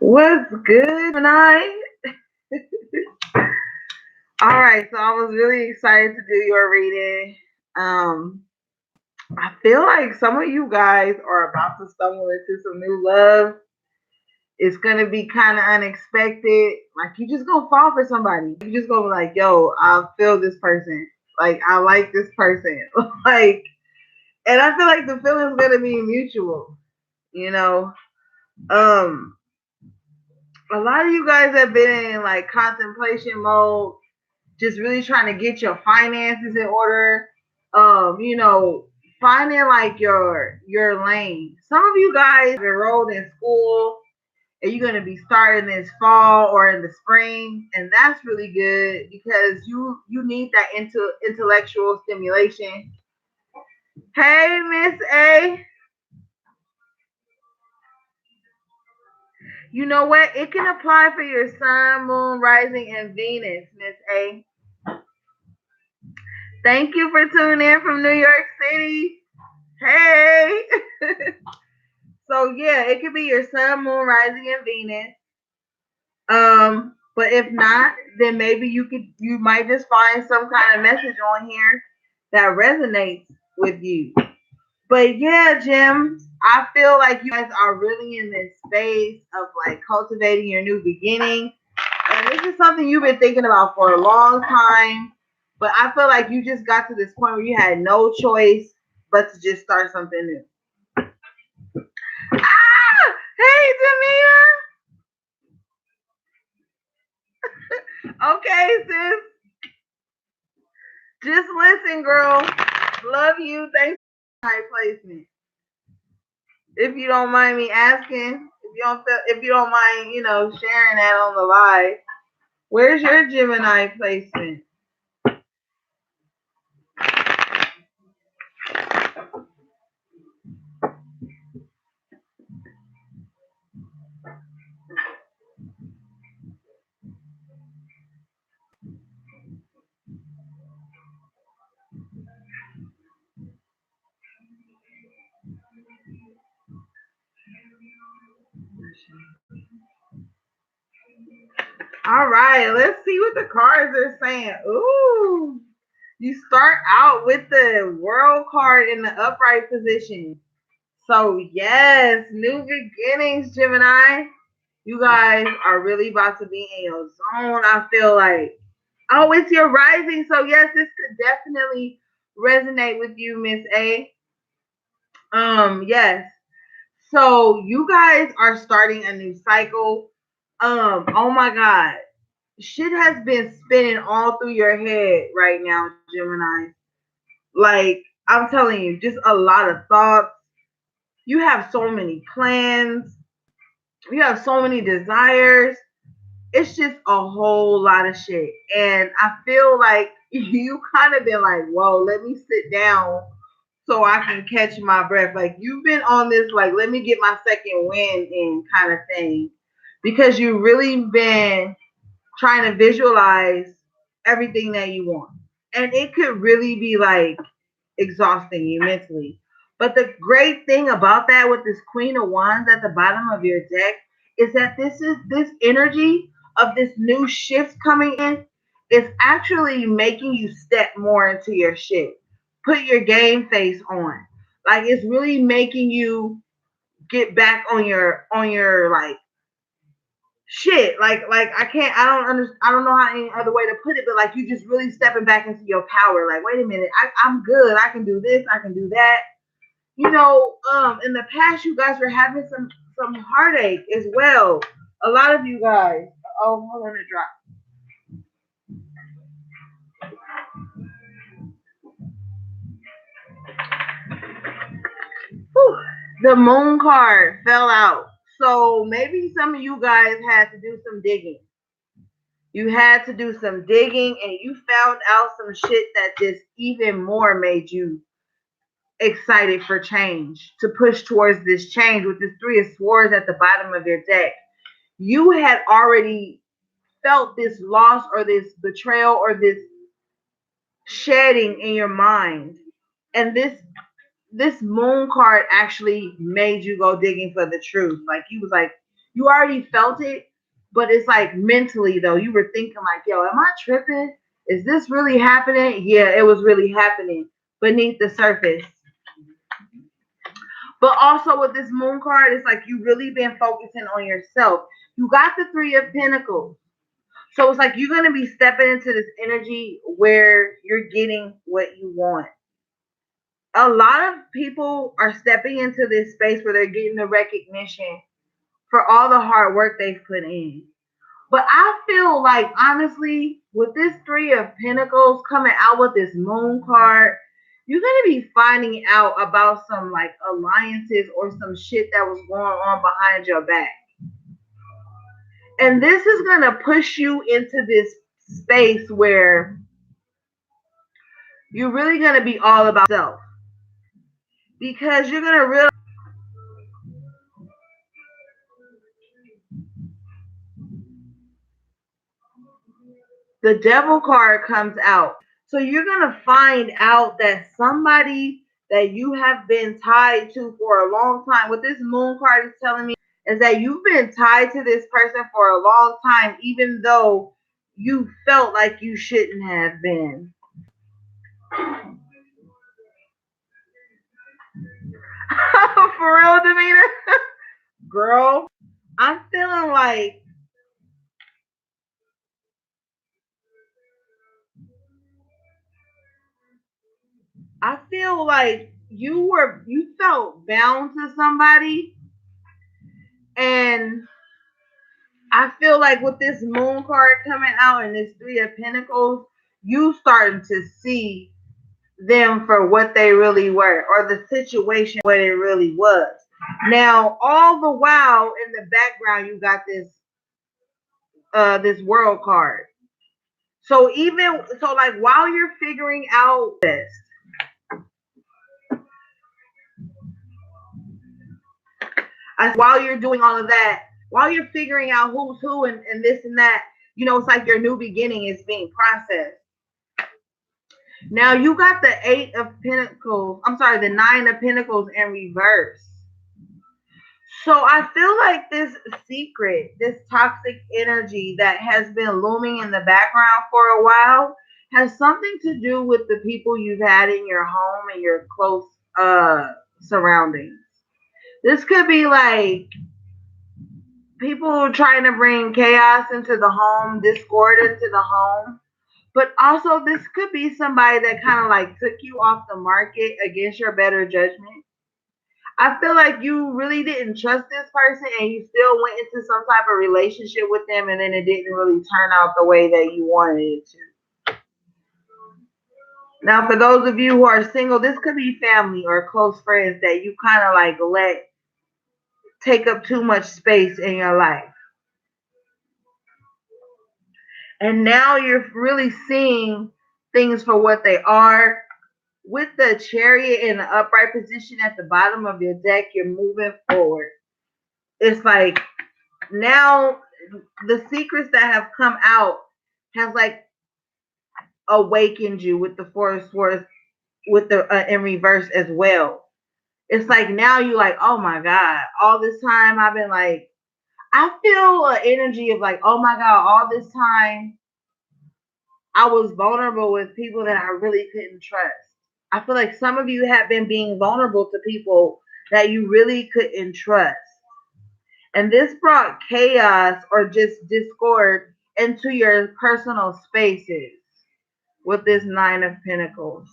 What's good, Gemini? All right, so I was really excited to do your reading. Um, I feel like some of you guys are about to stumble into some new love. It's gonna be kind of unexpected. Like you just gonna fall for somebody. You just gonna be like, "Yo, I feel this person. Like I like this person." like, and I feel like the feeling's gonna be mutual. You know, um, a lot of you guys have been in like contemplation mode, just really trying to get your finances in order. You know, finding like your lane. Some of you guys enrolled in school and you're gonna be starting this fall or in the spring, and that's really good because you need that intellectual stimulation. Hey, Miss A, you know what? It can apply for your sun, moon, rising, and Venus, Miss A. Thank you for tuning in from New York City. Hey. So yeah, it could be your sun, moon, rising, and Venus. But if not, then maybe you might just find some kind of message on here that resonates with you. But yeah, Jim, I feel like you guys are really in this space of like cultivating your new beginning. And this is something you've been thinking about for a long time. But I feel like you just got to this point where you had no choice but to just start something new. Ah! Hey, Jamia. Okay, sis. Just listen, girl. Love you. Thanks for my placement. If you don't mind me asking, if you don't mind, sharing that on the live. Where's your Gemini placement? All right, let's see what the cards are saying. Ooh, you start out with the World card in the upright position. So yes, new beginnings, Gemini. You guys are really about to be in your zone. I feel like, oh, it's your rising. So yes, this could definitely resonate with you, Miss A. Yes. So you guys are starting a new cycle. Oh my God. Shit has been spinning all through your head right now, Gemini. Like, I'm telling you, just a lot of thoughts. You have so many plans. You have so many desires. It's just a whole lot of shit. And I feel like you kind of been like, whoa, let me sit down so I can catch my breath. Like you've been on this, like, let me get my second wind in kind of thing. Because you've really been trying to visualize everything that you want. And it could really be like exhausting you mentally. But the great thing about that with this Queen of Wands at the bottom of your deck is that this energy of this new shift coming in is actually making you step more into your shit. Put your game face on. Like it's really making you get back on your like shit. Like I don't know how any other way to put it, but like you just really stepping back into your power. Like, wait a minute, I'm good. I can do this, I can do that. In the past you guys were having some heartache as well. A lot of you guys. Oh, hold on, it dropped. Whew. The moon card fell out. So maybe some of you guys had to do some digging. You had to do some digging and you found out some shit that just even more made you excited for change, to push towards this change with this Three of Swords at the bottom of your deck. You had already felt this loss or this betrayal or this shedding in your mind. And this moon card actually made you go digging for the truth. Like you was like, You already felt it, but it's like mentally though, you were thinking like, yo, am I tripping? Is this really happening? Yeah, it was really happening beneath the surface. But also with this moon card, it's like you really been focusing on yourself. You got the Three of Pentacles. So it's like you're going to be stepping into this energy where you're getting what you want. A lot of people are stepping into this space where they're getting the recognition for all the hard work they've put in. But I feel like, honestly, with this Three of Pentacles coming out with this moon card, you're going to be finding out about some like alliances or some shit that was going on behind your back. And this is going to push you into this space where you're really going to be all about yourself. Because you're going to realize the Devil card comes out. So you're going to find out that somebody that you have been tied to for a long time, what this moon card is telling me is that you've been tied to this person for a long time, even though you felt like you shouldn't have been. For real, Demeanor? Girl, I'm feeling like I feel like you felt bound to somebody, and I feel like with this moon card coming out and this Three of Pentacles, you starting to see them for what they really were, or the situation what it really was. Now, all the while in the background, you got this World card. So like while you're figuring out this, while you're doing all of that, while you're figuring out who's who and this and that, it's like your new beginning is being processed. Now you got the Eight of Pentacles, I'm sorry, the Nine of Pentacles in reverse. So I feel like this secret, this toxic energy that has been looming in the background for a while has something to do with the people you've had in your home and your close surroundings. This could be like people trying to bring chaos into the home, discord into the home. But also, this could be somebody that kind of like took you off the market against your better judgment. I feel like you really didn't trust this person and you still went into some type of relationship with them, and then it didn't really turn out the way that you wanted it to. Now, for those of you who are single, this could be family or close friends that you kind of like let take up too much space in your life. And now you're really seeing things for what they are. With the Chariot in the upright position at the bottom of your deck, you're moving forward. It's like now the secrets that have come out have like awakened you with the Four of Swords with the in reverse as well. It's like now you like, oh my God, all this time I've been like, I feel an energy of like, oh my God, all this time I was vulnerable with people that I really couldn't trust. I feel like some of you have been being vulnerable to people that you really couldn't trust. And this brought chaos or just discord into your personal spaces with this Nine of Pentacles.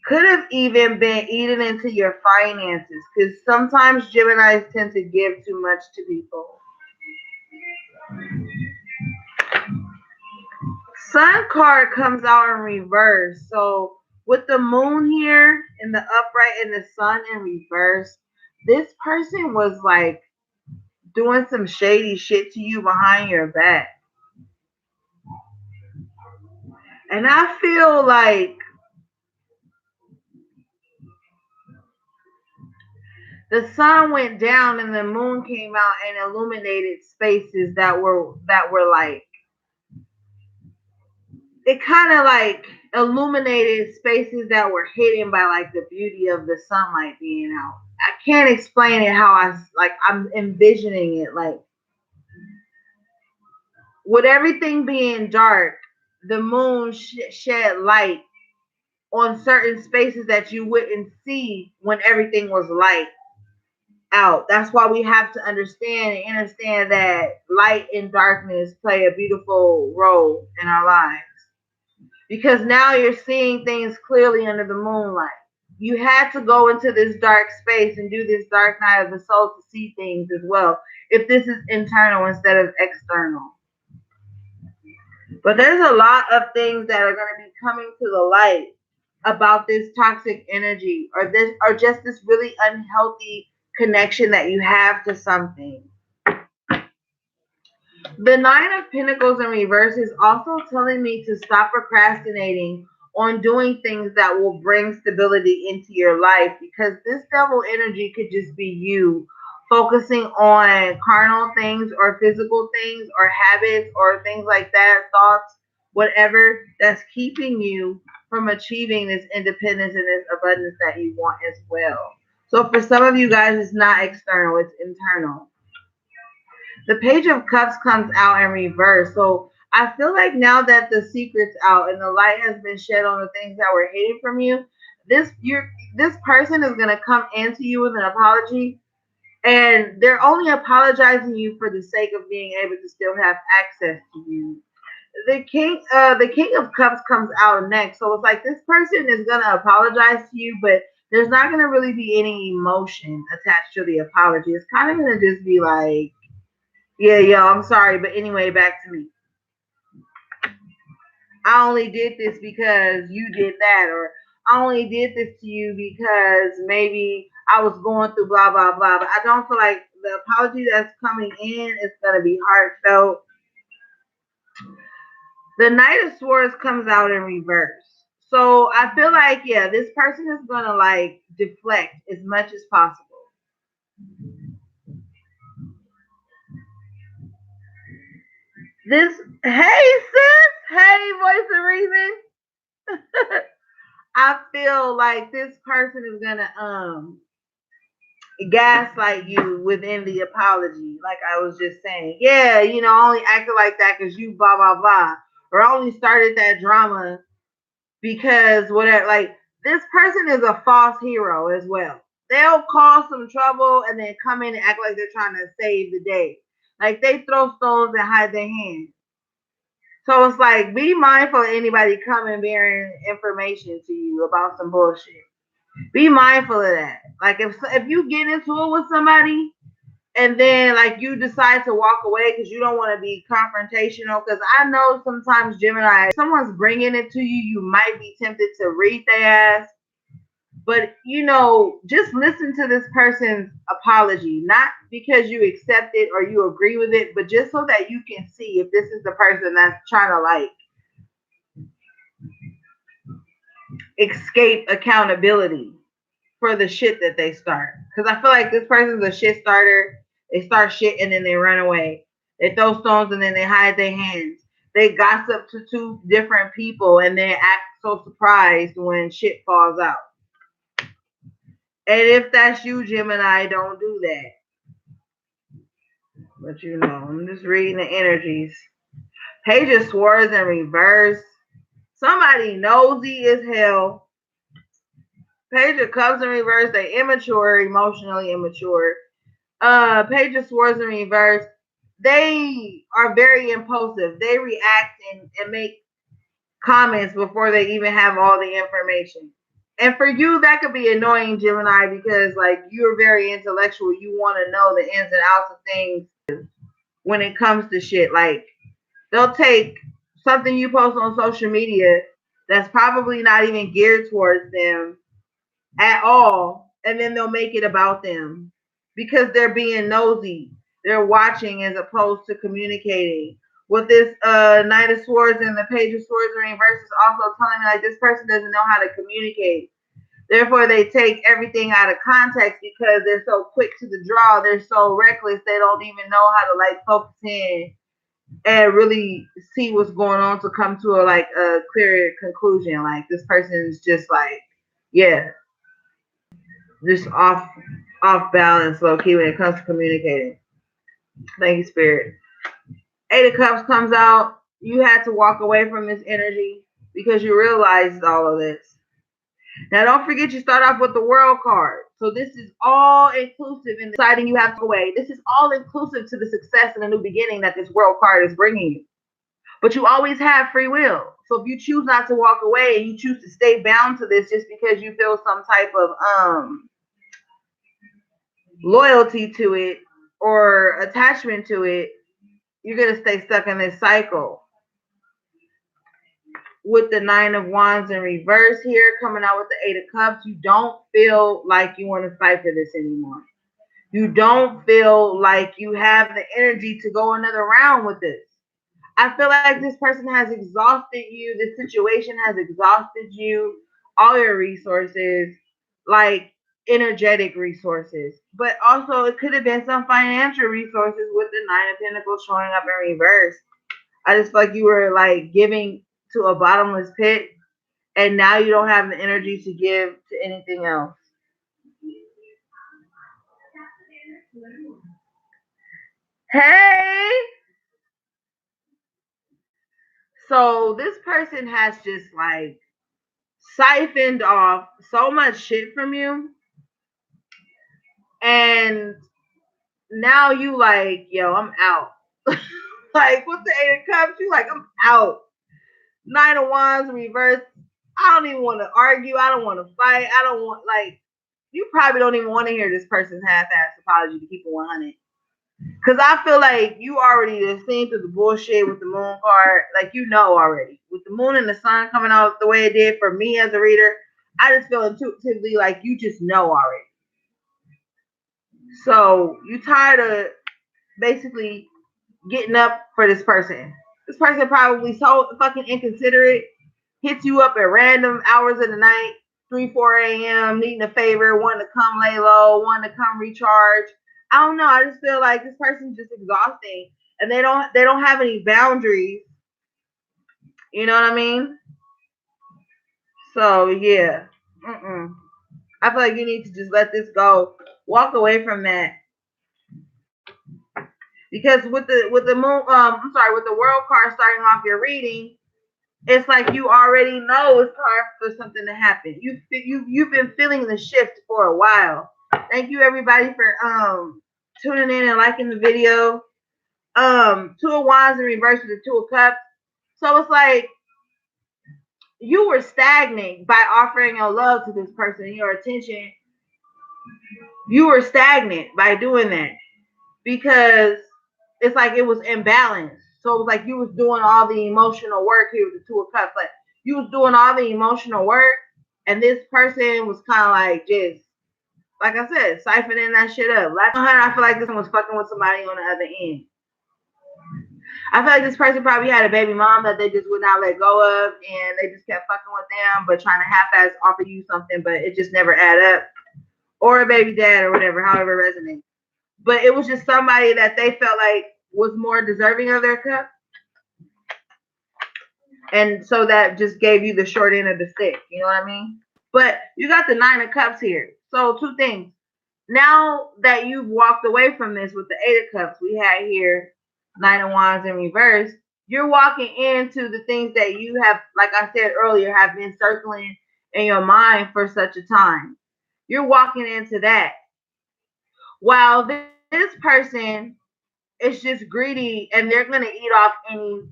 Could have even been eaten into your finances, because sometimes Geminis tend to give too much to people. Sun card comes out in reverse. So with the moon here in the upright and the sun in reverse, this person was like doing some shady shit to you behind your back. And I feel like the sun went down and the moon came out and illuminated spaces that were like, it kind of like illuminated spaces that were hidden by like the beauty of the sunlight being out. I can't explain it how I'm envisioning it. Like, with everything being dark, the moon shed light on certain spaces that you wouldn't see when everything was light out. That's why we have to understand that light and darkness play a beautiful role in our lives. Because now you're seeing things clearly under the moonlight. You had to go into this dark space and do this dark night of the soul to see things as well. If this is internal instead of external. But there's a lot of things that are going to be coming to the light about this toxic energy or just this really unhealthy connection that you have to something. The Nine of Pentacles in reverse is also telling me to stop procrastinating on doing things that will bring stability into your life, because this devil energy could just be you focusing on carnal things or physical things or habits or things like that, thoughts, whatever, that's keeping you from achieving this independence and this abundance that you want as well. So for some of you guys, it's not external, it's internal. The Page of Cups comes out in reverse. So I feel like now that the secret's out and the light has been shed on the things that were hidden from you, this person is going to come into you with an apology, and they're only apologizing you for the sake of being able to still have access to you. The King of Cups comes out next. So it's like this person is going to apologize to you, but there's not going to really be any emotion attached to the apology. It's kind of going to just be like, yeah, yo, I'm sorry, but anyway, back to me. I only did this because you did that, or I only did this to you because maybe I was going through blah, blah, blah. But I don't feel like the apology that's coming in is going to be heartfelt. The Knight of Swords comes out in reverse. So I feel like, yeah, this person is going to like deflect as much as possible. Hey sis, hey voice of reason. I feel like this person is gonna gaslight you within the apology. Like I was just saying, yeah, I only acted like that because you blah blah blah, or I only started that drama because whatever. Like this person is a false hero as well. They'll cause some trouble and then come in and act like they're trying to save the day. Like they throw stones and hide their hands. So it's like, be mindful of anybody coming bearing information to you about some bullshit. Be mindful of that. Like if you get into it with somebody and then like you decide to walk away because you don't want to be confrontational, because I know sometimes Gemini, if someone's bringing it to you, you might be tempted to read their ass. But just listen to this person's apology, not because you accept it or you agree with it, but just so that you can see if this is the person that's trying to like escape accountability for the shit that they start. Because I feel like this person's a shit starter. They start shit and then they run away. They throw stones and then they hide their hands. They gossip to two different people and they act so surprised when shit falls out. And if that's you, Gemini, don't do that. But I'm just reading the energies. Page of Swords in reverse. Somebody nosy as hell. Page of Cups in reverse. They immature, emotionally immature. Page of Swords in reverse. They are very impulsive. They react and make comments before they even have all the information. And for you, that could be annoying, Gemini, because like you're very intellectual. You want to know the ins and outs of things when it comes to shit. Like they'll take something you post on social media that's probably not even geared towards them at all, and then they'll make it about them because they're being nosy. They're watching as opposed to communicating. With this Knight of Swords and the Page of Swords in reverse is also telling me like this person doesn't know how to communicate. Therefore, they take everything out of context because they're so quick to the draw. They're so reckless. They don't even know how to like focus in and really see what's going on to come to a clear conclusion. Like this person is just like, yeah, just off off balance, low key, when it comes to communicating. Thank you, Spirit. Eight of Cups comes out. You had to walk away from this energy because you realized all of this. Now, don't forget you start off with the World card. So this is all inclusive in deciding you have to go away. This is all inclusive to the success and the new beginning that this World card is bringing you. But you always have free will. So if you choose not to walk away and you choose to stay bound to this just because you feel some type of loyalty to it or attachment to it, you're going to stay stuck in this cycle. With the Nine of Wands in reverse here, coming out with the Eight of Cups, you don't feel like you want to fight for this anymore. You don't feel like you have the energy to go another round with this. I feel like this person has exhausted you. This situation has exhausted you, all your resources, like energetic resources. But also, it could have been some financial resources with the Nine of Pentacles showing up in reverse. I just feel like you were like giving to a bottomless pit, and now you don't have the energy to give to anything else. Hey! So this person has just like siphoned off so much shit from you, and now you like, yo, I'm out. Like with the Eight of Cups, you like, I'm out. Nine of Wands reverse. I don't even want to argue. I don't want to fight. I don't want, like, you probably don't even want to hear this person's half-ass apology, to keep it 100. Because I feel like you already have seen through the bullshit with the moon card. Like, you know already. With the moon and the sun coming out the way it did for me as a reader, I just feel intuitively like you just know already. So you tired of basically getting up for this person. This person probably so fucking inconsiderate, hits you up at random hours of the night, 3, 4 a.m., needing a favor, wanting to come lay low, wanting to come recharge. I don't know. I just feel like this person's just exhausting, and they don't have any boundaries. You know what I mean? So yeah, I feel like you need to just let this go, walk away from that, because with the moon, with the World card starting off your reading, it's like you already know it's time for something to happen. You've been feeling the shift for a while. Thank you everybody for tuning in and liking the video. Two of Wands in reverse with the Two of Cups. So it's like you were stagnant by offering your love to this person, your attention. You were stagnant by doing that because it's like it was imbalanced. So it was like you was doing all the emotional work here with the Two of Cups. Like you was doing all the emotional work, and this person was kind of like just, like I said, siphoning that shit up. Like I feel like this one was fucking with somebody on the other end. I feel like this person probably had a baby mom that they just would not let go of, and they just kept fucking with them, but trying to half-ass offer you something, but it just never add up. Or a baby dad or whatever, however it resonates. But it was just somebody that they felt like was more deserving of their cup. And so that just gave you the short end of the stick. You know what I mean? But you got the Nine of Cups here. So two things. Now that you've walked away from this with the Eight of Cups, we had here Nine of Wands in reverse. You're walking into the things that you have, like I said earlier, have been circling in your mind for such a time. You're walking into that. While this person is just greedy and they're gonna eat off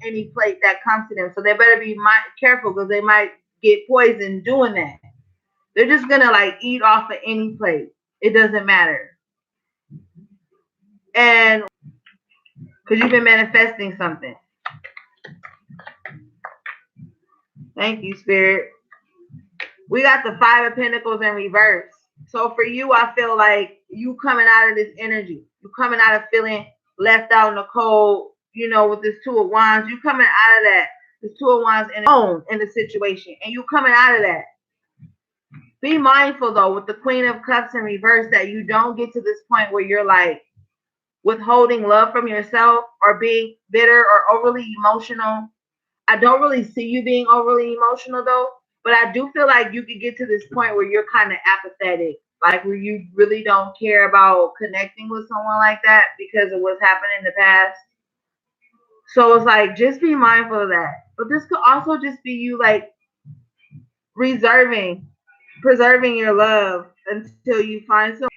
any plate that comes to them. So they better be careful because they might get poisoned doing that. They're just gonna like eat off of any plate. It doesn't matter. And because you've been manifesting something. Thank you, Spirit. We got the Five of Pentacles in reverse. So for you, I feel like you coming out of this energy. You coming out of feeling left out in the cold, you know, with this Two of Wands. You coming out of that. This Two of Wands in the situation. And you coming out of that. Be mindful though with the Queen of Cups in reverse that you don't get to this point where you're like withholding love from yourself or being bitter or overly emotional. I don't really see you being overly emotional though, but I do feel like you could get to this point where you're kind of apathetic like where you really don't care about connecting with someone like that because of what's happened in the past. So it's like just be mindful of that. But this could also just be you like reserving, preserving your love until you find someone.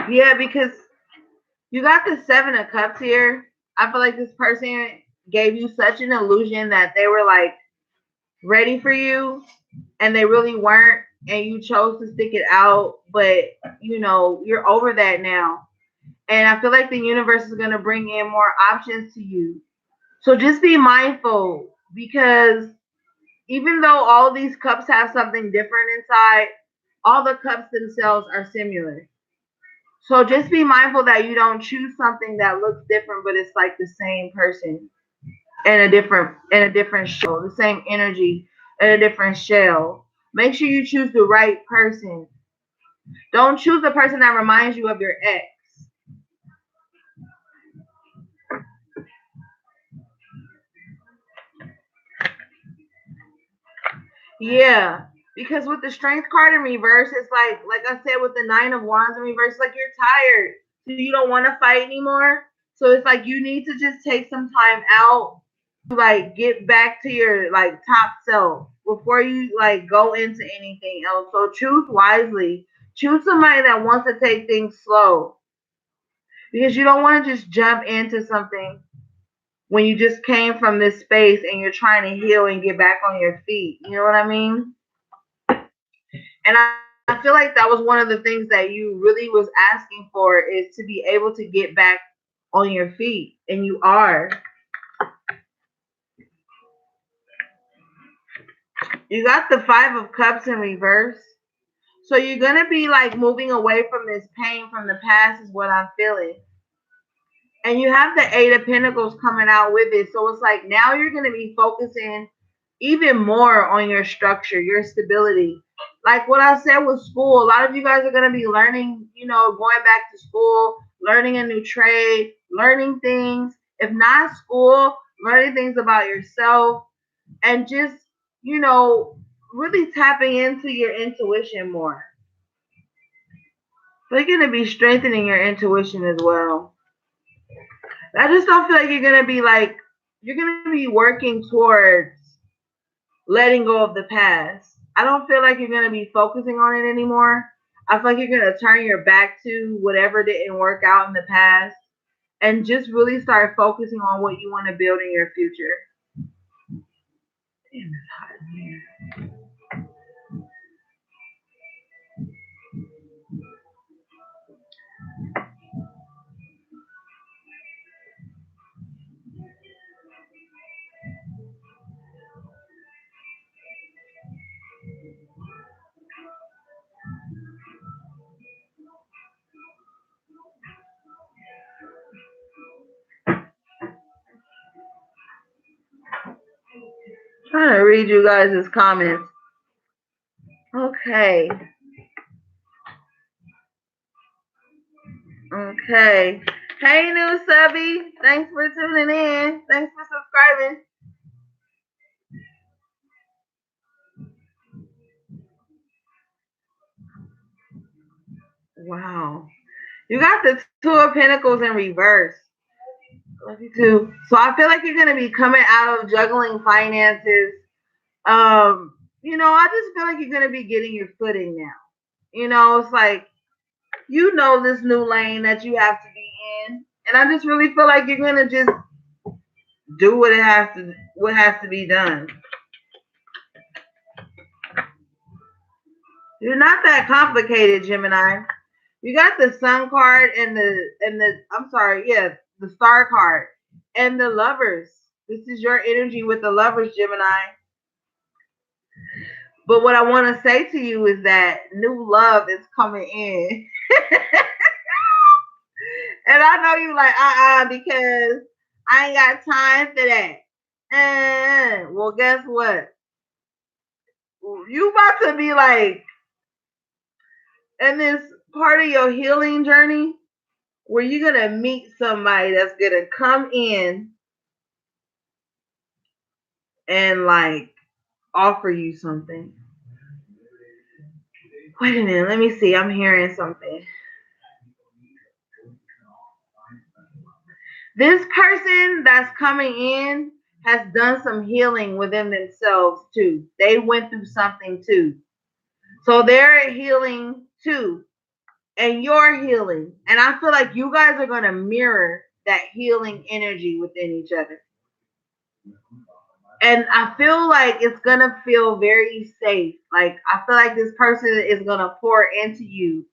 Yeah, because you got the Seven of Cups here. I feel like this person gave you such an illusion that they were like ready for you and they really weren't, and you chose to stick it out, but you're over that now. And I feel like the universe is going to bring in more options to you. So just be mindful, because even though all these cups have something different inside, all the cups themselves are similar. So just be mindful that you don't choose something that looks different, but it's like the same person in a different shell, the same energy in a different shell. Make sure you choose the right person. Don't choose the person that reminds you of your ex. Yeah, because with the strength card in reverse, it's like I said with the Nine of Wands in reverse, like you're tired, so you don't want to fight anymore. So it's like you need to just take some time out, like get back to your like top self before you like go into anything else. So choose wisely. Choose somebody that wants to take things slow, because you don't want to just jump into something when you just came from this space and you're trying to heal and get back on your feet. You know what I mean? And I feel like that was one of the things that you really was asking for, is to be able to get back on your feet. And you are. You got the Five of Cups in reverse. So you're going to be like moving away from this pain from the past, is what I'm feeling. And you have the Eight of Pentacles coming out with it. So it's like now you're going to be focusing even more on your structure, your stability. Like what I said with school, a lot of you guys are going to be learning, going back to school, learning a new trade, learning things. If not school, learning things about yourself, and just, really tapping into your intuition more. So you're going to be strengthening your intuition as well. I just don't feel like you're gonna be working towards letting go of the past. I don't feel like you're gonna be focusing on it anymore. I feel like you're gonna turn your back to whatever didn't work out in the past and just really start focusing on what you want to build in your future. Damn, it's hot in here. I'm trying to read you guys' comments. Okay. Okay. Hey, new subby. Thanks for tuning in. Thanks for subscribing. Wow. You got the Two of Pentacles in reverse. Love you too. So I feel like you're gonna be coming out of juggling finances. I just feel like you're gonna be getting your footing now. It's like this new lane that you have to be in. And I just really feel like you're gonna just do what has to be done. You're not that complicated, Gemini. You got the Sun card and the I'm sorry, yeah, the Star card and the Lovers. This is your energy with the Lovers, Gemini. But what I want to say to you is that new love is coming in. And I know you like, because I ain't got time for that. Well, guess what? You about to be like in this part of your healing journey where you're going to meet somebody that's going to come in and like offer you something. Wait a minute, let me see. I'm hearing something. This person that's coming in has done some healing within themselves too. They went through something too. So they're healing too. And you're healing. And I feel like you guys are going to mirror that healing energy within each other. And I feel like it's going to feel very safe. Like, I feel like this person is going to pour into you,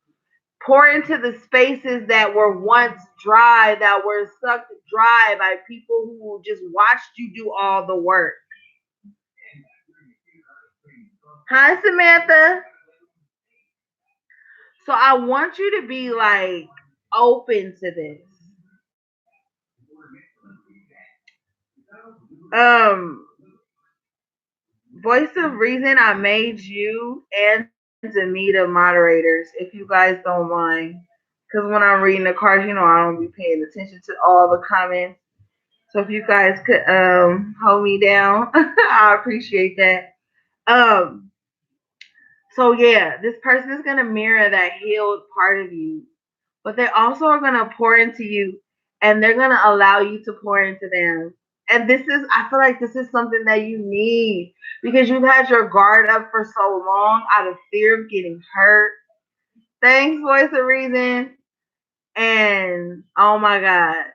pour into the spaces that were once dry, that were sucked dry by people who just watched you do all the work. Hi, Samantha. So I want you to be like open to this. Um, Voice of Reason, I made you and Demita moderators, if you guys don't mind. Because when I'm reading the cards, I don't be paying attention to all the comments. So if you guys could hold me down, I appreciate that. Um, so yeah, this person is gonna mirror that healed part of you, but they also are gonna pour into you, and they're gonna allow you to pour into them. And I feel like this is something that you need because you've had your guard up for so long out of fear of getting hurt. Thanks, Voice of Reason. And oh my God,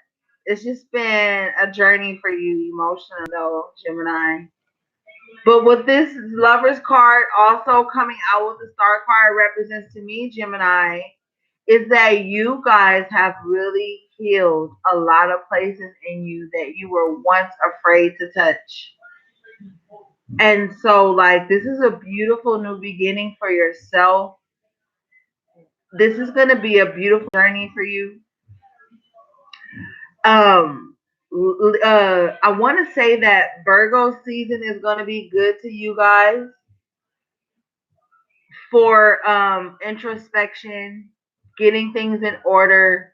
it's just been a journey for you emotionally, though, Gemini. But with this Lover's card also coming out with the Star card represents to me, Gemini, is that you guys have really healed a lot of places in you that you were once afraid to touch. And so, like, this is a beautiful new beginning for yourself. This is going to be a beautiful journey for you. I want to say that Virgo season is going to be good to you guys for introspection, getting things in order,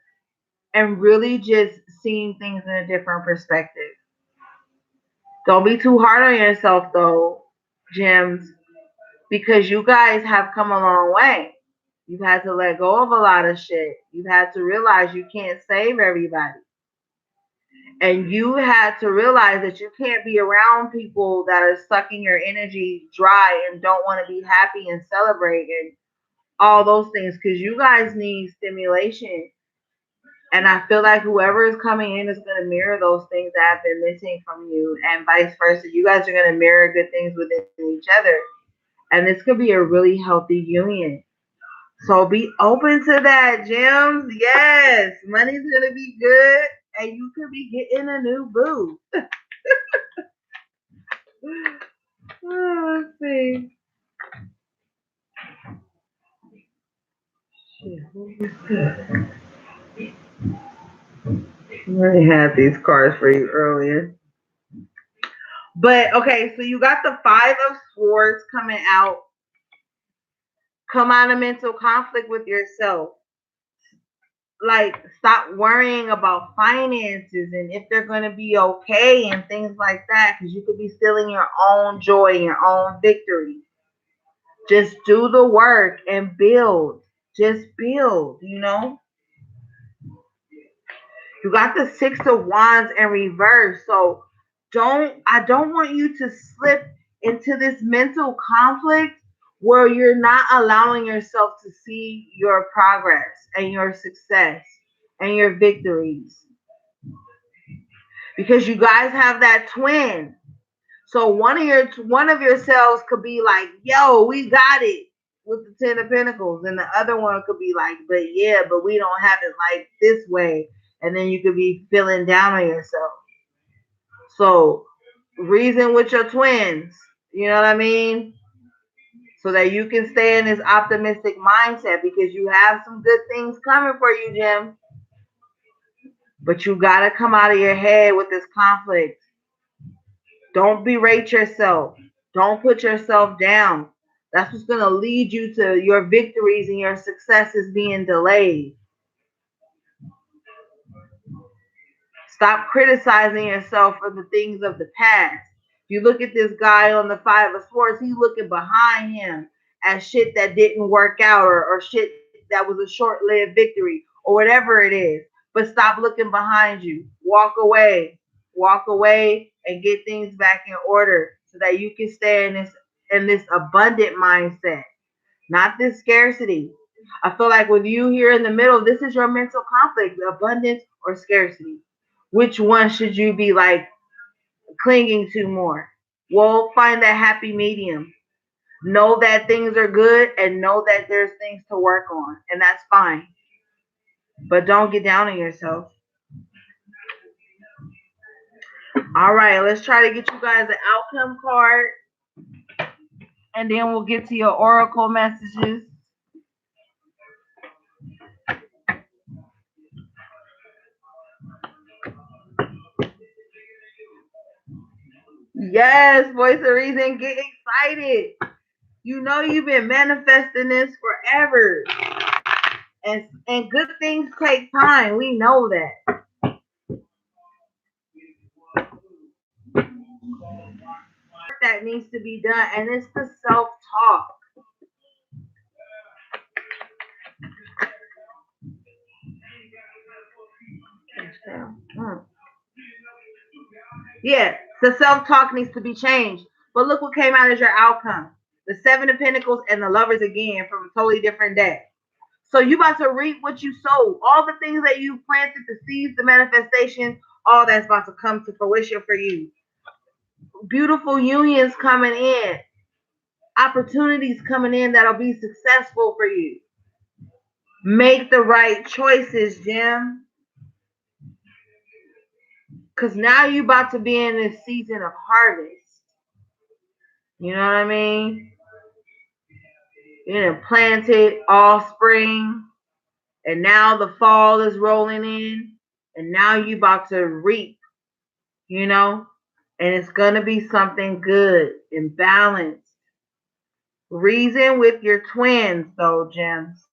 and really just seeing things in a different perspective. Don't be too hard on yourself though, Gems, because you guys have come a long way. You've had to let go of a lot of shit. You've had to realize you can't save everybody. And you had to realize that you can't be around people that are sucking your energy dry and don't want to be happy and celebrate and all those things because you guys need stimulation. And I feel like whoever is coming in is going to mirror those things that have been missing from you, and vice versa. You guys are going to mirror good things within each other. And this could be a really healthy union. So be open to that, Gems. Yes, money's going to be good, and you could be getting a new boo. Let's see. I already had these cards for you earlier. But okay, so you got the Five of Swords coming out. Come out of mental conflict with yourself. Like, stop worrying about finances and if they're going to be okay and things like that, because you could be stealing your own joy and your own victory. Just do the work and build. Just build, You got the Six of Wands in reverse. So I don't want you to slip into this mental conflict where you're not allowing yourself to see your progress and your success and your victories. Because you guys have that twin. So one of your cells could be like, yo, we got it with the Ten of Pentacles. And the other one could be like, but yeah, but we don't have it like this way. And then you could be feeling down on yourself. So reason with your twins, you know what I mean? So that you can stay in this optimistic mindset because you have some good things coming for you, Jim. But you got to come out of your head with this conflict. Don't berate yourself. Don't put yourself down. That's what's going to lead you to your victories and your successes being delayed. Stop criticizing yourself for the things of the past. You look at this guy on the Five of Swords, he's looking behind him at shit that didn't work out, or shit that was a short-lived victory, or whatever it is. But stop looking behind you. Walk away. Walk away and get things back in order so that you can stay in this abundant mindset, not this scarcity. I feel like with you here in the middle, this is your mental conflict, abundance or scarcity. Which one should you be like clinging to more? Well, find that happy medium. Know that things are good and know that there's things to work on, and that's fine. But don't get down on yourself. All right, let's try to get you guys an outcome card, and then we'll get to your oracle messages. Yes, voice of reason, get excited. You know you've been manifesting this forever. And good things take time. We know that. That needs to be done, and it's the self-talk. Yeah, the self-talk needs to be changed. But look what came out as your outcome. The Seven of Pentacles and the Lovers again from a totally different deck. So you about to reap what you sowed. All the things that you planted, the seeds, the manifestation, all that's about to come to fruition for you. Beautiful unions coming in. Opportunities coming in that'll be successful for you. Make the right choices, Jim. Because now you about to be in this season of harvest. You know what I mean? You know, planted all spring, and now the fall is rolling in, and now you about to reap, you know? And it's going to be something good and balanced. Reason with your twins, though, Gems.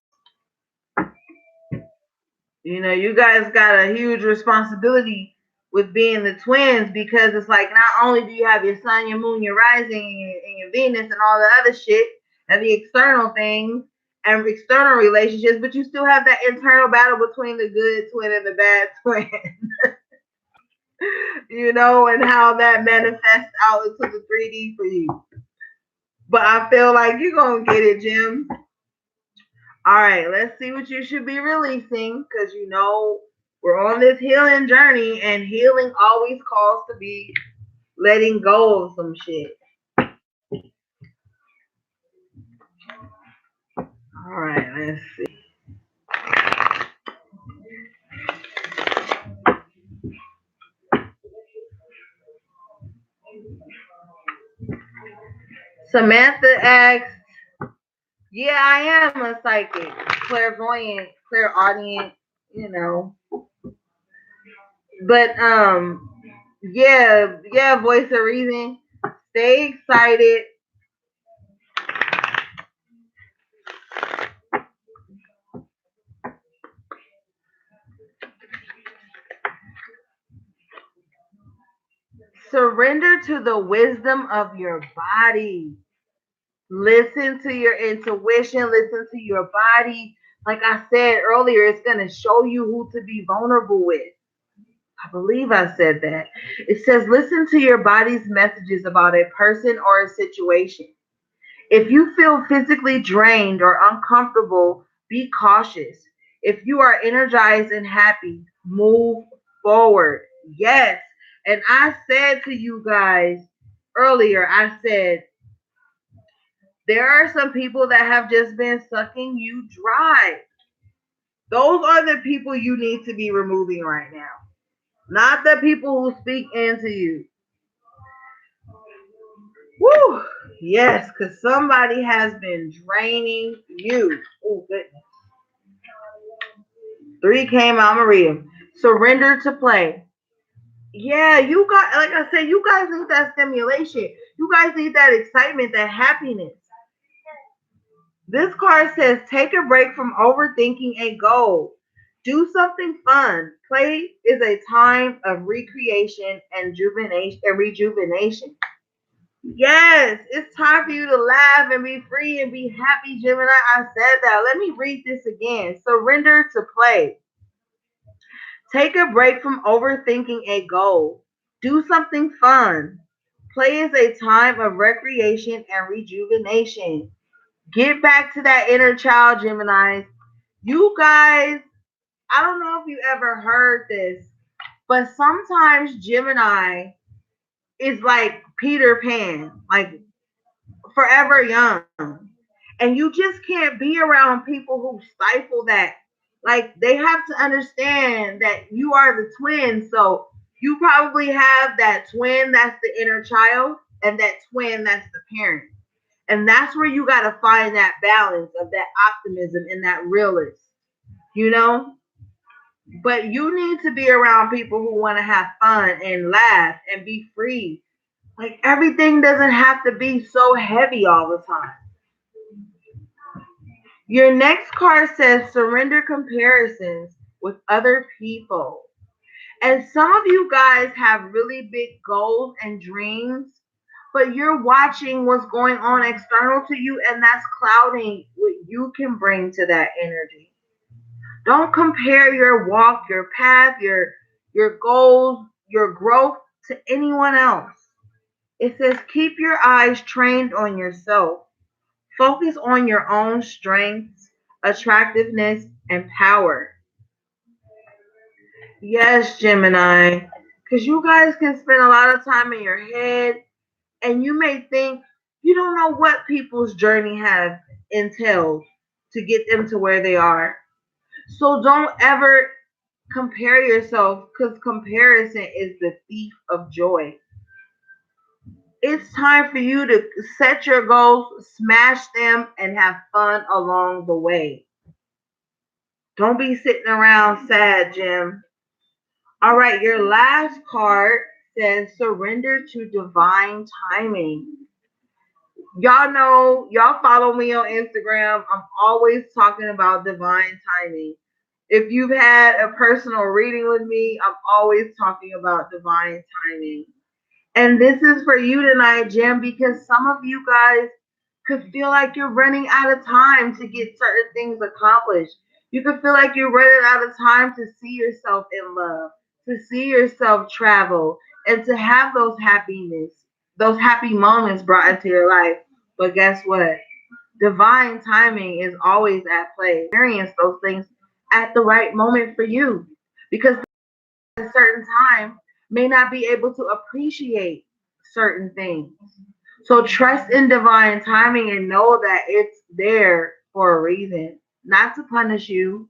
You know, you guys got a huge responsibility with being the twins, because it's like not only do you have your sun, your moon, your rising, and your Venus, and all the other shit, and the external things and external relationships, but you still have that internal battle between the good twin and the bad twin. You know, and how that manifests out into the 3D for you. But I feel like you're going to get it, Jim. All right, let's see what you should be releasing, because you know we're on this healing journey, and healing always calls to be letting go of some shit. All right, let's see. Samantha asks, yeah, I am a psychic, clairvoyant, clairaudient, you know. But yeah, voice of reason. Stay excited. Surrender to the wisdom of your body. Listen to your intuition, listen to your body. Like I said earlier, it's going to show you who to be vulnerable with. I believe I said that. It says, listen to your body's messages about a person or a situation. If you feel physically drained or uncomfortable, be cautious. If you are energized and happy, move forward. Yes. And I said to you guys earlier, I said, there are some people that have just been sucking you dry. Those are the people you need to be removing right now, not the people who speak into you. Woo! Yes, because somebody has been draining you. Oh, goodness. 3 came out, Maria. Surrender to play. Yeah, you got, like I said, you guys need that stimulation. You guys need that excitement, that happiness. This card says, take a break from overthinking a goal. Do something fun. Play is a time of recreation and rejuvenation. Yes, it's time for you to laugh and be free and be happy, Gemini. I said that. Let me read this again. Surrender to play. Take a break from overthinking a goal. Do something fun. Play is a time of recreation and rejuvenation. Get back to that inner child, Geminis. You guys, I don't know if you ever heard this, but sometimes Gemini is like Peter Pan, like forever young. And you just can't be around people who stifle that. Like they have to understand that you are the twin. So you probably have that twin that's the inner child and that twin that's the parent. And that's where you got to find that balance of that optimism and that realist, you know? But you need to be around people who want to have fun and laugh and be free. Like everything doesn't have to be so heavy all the time. Your next card says surrender comparisons with other people. And some of you guys have really big goals and dreams, but you're watching what's going on external to you, and that's clouding what you can bring to that energy. Don't compare your walk, your path, your goals, your growth to anyone else. It says keep your eyes trained on yourself. Focus on your own strengths, attractiveness, and power. Yes, Gemini. Because you guys can spend a lot of time in your head and you may think you don't know what people's journey have entailed to get them to where they are. So don't ever compare yourself because comparison is the thief of joy. It's time for you to set your goals, smash them, and have fun along the way. Don't be sitting around sad, Jim. All right, your last card says surrender to divine timing. Y'all know, y'all follow me on Instagram. I'm always talking about divine timing. If you've had a personal reading with me, I'm always talking about divine timing. And this is for you tonight, Jim, because some of you guys could feel like you're running out of time to get certain things accomplished. You could feel like you're running out of time to see yourself in love, to see yourself travel, and to have those happy moments brought into your life. But guess what? Divine timing is always at play. Experience those things at the right moment for you. Because at a certain time may not be able to appreciate certain things. So trust in divine timing and know that it's there for a reason, not to punish you,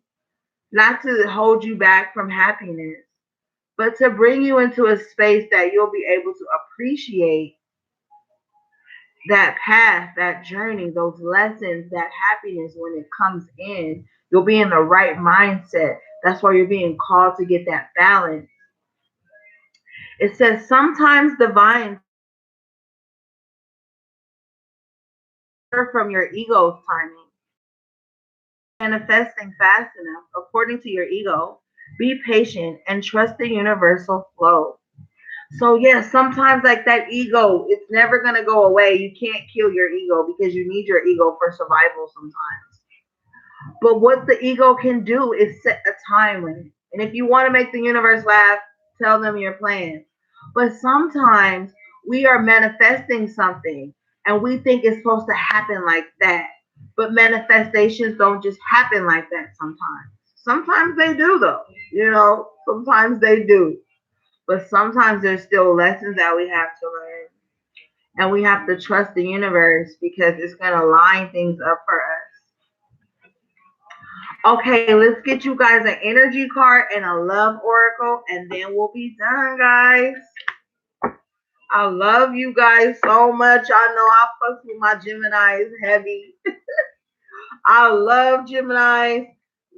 not to hold you back from happiness, but to bring you into a space that you'll be able to appreciate that path, that journey, those lessons, that happiness when it comes in. You'll be in the right mindset. That's why you're being called to get that balance. It says sometimes divine from your ego's timing, manifesting fast enough according to your ego. Be patient and trust the universal flow. So yeah, sometimes like that ego, it's never gonna go away. You can't kill your ego because you need your ego for survival sometimes. But what the ego can do is set a time limit. And if you want to make the universe laugh, tell them your plans. But sometimes we are manifesting something and we think it's supposed to happen like that. But manifestations don't just happen like that sometimes. Sometimes they do though. Sometimes they do. But sometimes there's still lessons that we have to learn. And we have to trust the universe because it's going to line things up for us. Okay, let's get you guys an energy card and a love oracle, and then we'll be done, guys. I love you guys so much. I know I fuck with my Geminis heavy. I love Geminis.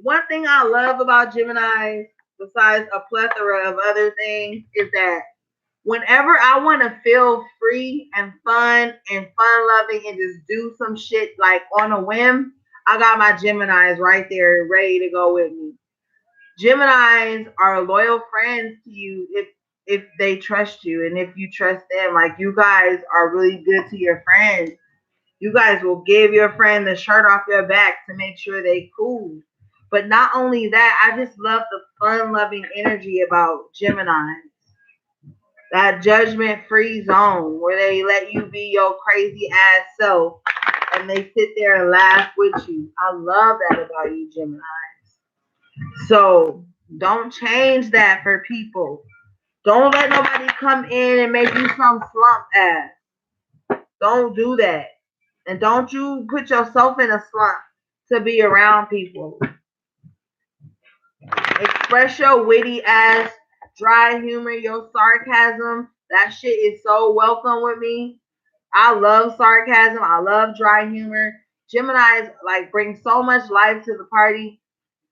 One thing I love about Geminis, besides a plethora of other things, is that whenever I want to feel free and fun loving and just do some shit like on a whim, I got my Geminis right there ready to go with me. Geminis are loyal friends to you. if they trust you and if you trust them. Like, you guys are really good to your friends. You guys will give your friend the shirt off your back to make sure they cool. But not only that, I just love the fun loving energy about Gemini. That judgment free zone where they let you be your crazy ass self and they sit there and laugh with you. I love that about you, Gemini. So don't change that for people. Don't let nobody come in and make you some slump ass. Don't do that. And don't you put yourself in a slump to be around people. Express your witty ass, dry humor, your sarcasm. That shit is so welcome with me. I love sarcasm. I love dry humor. Gemini's like bring so much life to the party.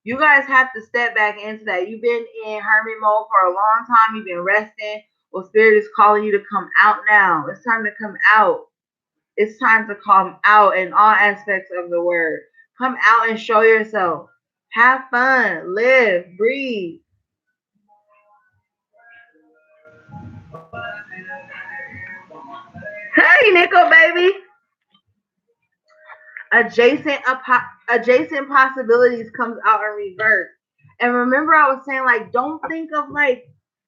You guys have to step back into that. You've been in hermit mode for a long time. You've been resting. Well, Spirit is calling you to come out now. It's time to come out. It's time to come out in all aspects of the word. Come out and show yourself. Have fun. Live. Breathe. Hey, Nickel, baby. Adjacent possibilities comes out in reverse. And remember, I was saying, like, don't think of like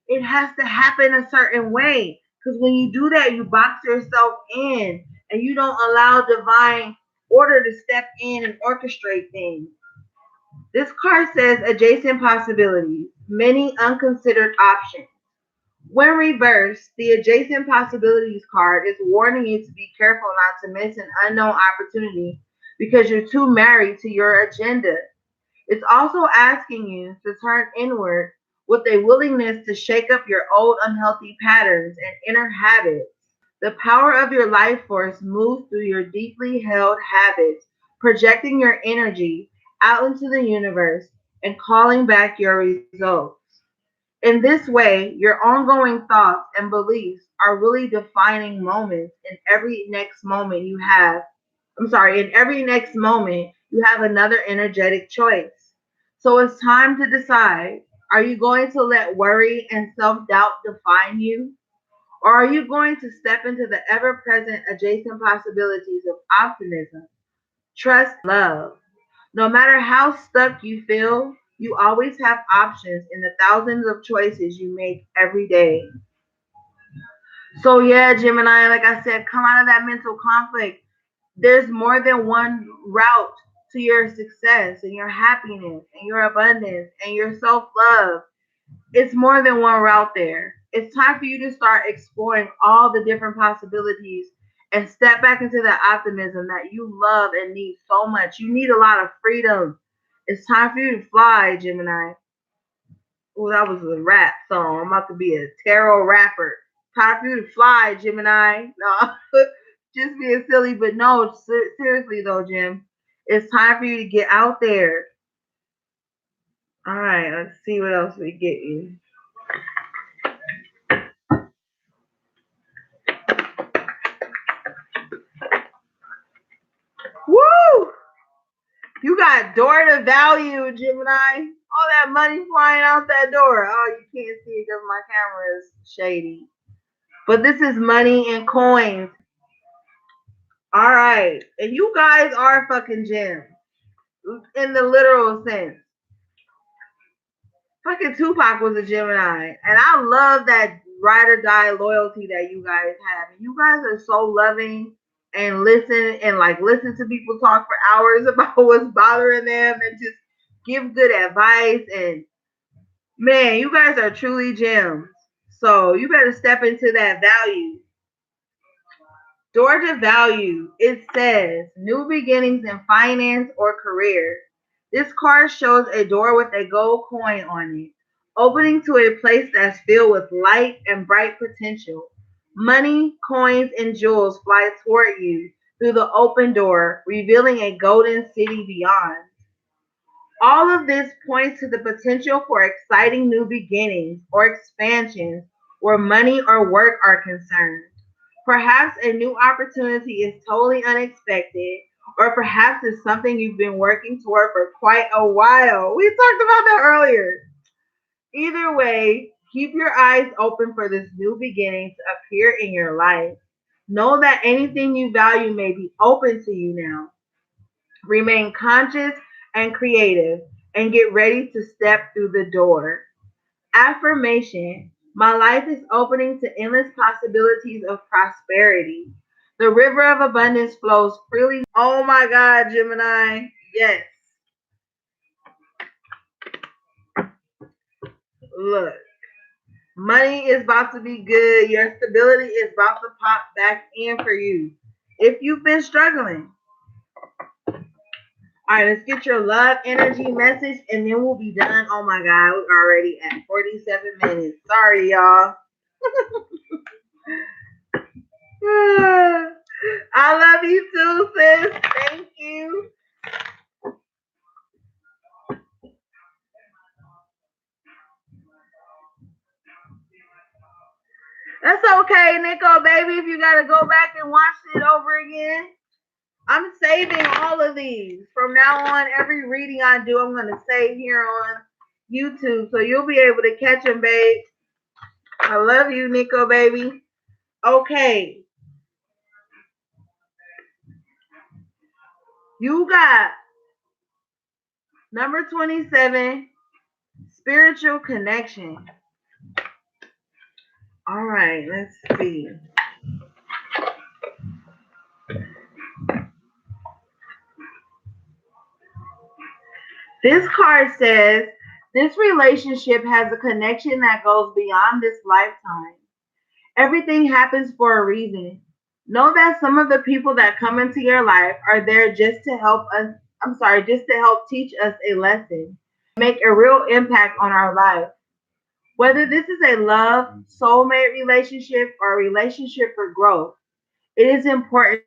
it has to happen a certain way, because when you do that, you box yourself in and you don't allow divine order to step in and orchestrate things. This card says adjacent possibilities, many unconsidered options. When reversed, the adjacent possibilities card is warning you to be careful not to miss an unknown opportunity because you're too married to your agenda. It's also asking you to turn inward with a willingness to shake up your old unhealthy patterns and inner habits. The power of your life force moves through your deeply held habits, projecting your energy out into the universe and calling back your results. In this way, your ongoing thoughts and beliefs are really defining moments in every next moment you have. In every next moment, you have another energetic choice. So it's time to decide, are you going to let worry and self doubt define you? Or are you going to step into the ever present adjacent possibilities of optimism, trust, love? No matter how stuck you feel, you always have options in the thousands of choices you make every day. So, yeah, Gemini, like I said, come out of that mental conflict. There's more than one route to your success and your happiness and your abundance and your self love. It's more than one route there. It's time for you to start exploring all the different possibilities and step back into the optimism that you love and need so much. You need a lot of freedom. It's time for you to fly, Gemini. Oh, that was a rap song. I'm about to be a tarot rapper. Time for you to fly, Gemini. No, just being silly, but no, seriously though, Jim. It's time for you to get out there. All right, let's see what else we get you. Woo! You got door to value, Gemini. All that money flying out that door. Oh, you can't see it because my camera is shady. But this is money and coins. All right. And you guys are fucking gems in the literal sense. Fucking Tupac was a Gemini. And I love that ride or die loyalty that you guys have. You guys are so loving and listen to people talk for hours about what's bothering them and just give good advice. And man, you guys are truly gems. So you better step into that value. Door to value. It says new beginnings in finance or career. This card shows a door with a gold coin on it, opening to a place that's filled with light and bright potential. Money, coins, and jewels fly toward you through the open door, revealing a golden city beyond. All of this points to the potential for exciting new beginnings or expansions where money or work are concerned. Perhaps a new opportunity is totally unexpected, or perhaps it's something you've been working toward for quite a while. We talked about that earlier. Either way, Keep your eyes open for this new beginning to appear in your life. Know that anything you value may be open to you now. Remain conscious and creative and get ready to step through the door. Affirmation. My life is opening to endless possibilities of prosperity. The river of abundance flows freely. Oh my God, Gemini. Yes. Look, money is about to be good. Your stability is about to pop back in for you. If you've been struggling. All right, let's get your love energy message and then we'll be done. Oh my God, we're already at 47 minutes. Sorry, y'all. I love you too, sis. Thank you. That's okay, Nico, baby. If you gotta go back and watch it over again, I'm saving all of these. From now on, every reading I do, I'm gonna save here on YouTube, so you'll be able to catch them, babe. I love you, Nico, baby. Okay, you got number 27, spiritual connection. All right, let's see. This card says this relationship has a connection that goes beyond this lifetime. Everything happens for a reason. Know that some of the people that come into your life are there just to help us, just to help teach us a lesson, make a real impact on our life. Whether this is a love, soulmate relationship, or a relationship for growth, it is important.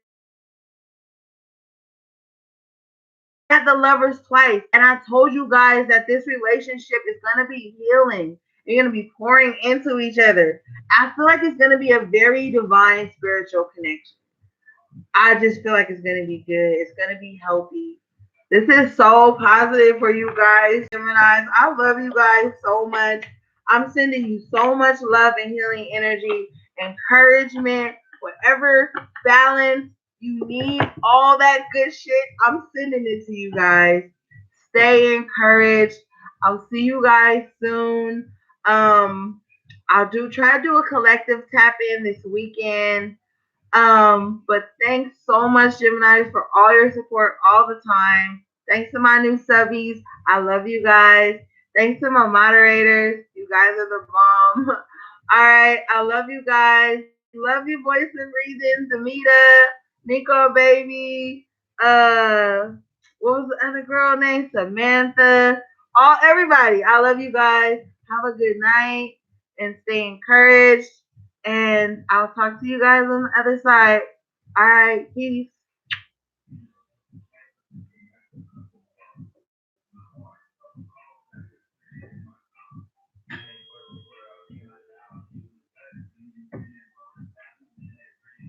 At the lovers twice, and I told you guys that this relationship is going to be healing. You're going to be pouring into each other. I feel like it's going to be a very divine spiritual connection. I just feel like it's going to be good. It's going to be healthy. This is so positive for you guys, Geminis. I love you guys so much. I'm sending you so much love and healing energy, encouragement, whatever balance you need, all that good shit. I'm sending it to you guys. Stay encouraged. I'll see you guys soon. I'll try to do a collective tap in this weekend. But thanks so much, Gemini, for all your support all the time. Thanks to my new subbies. I love you guys. Thanks to my moderators. You guys are the bomb. All right. I love you guys. Love you, voice and reason. Demita, Nico, baby. What was the other girl name? Samantha. Everybody. I love you guys. Have a good night and stay encouraged. And I'll talk to you guys on the other side. All right, peace.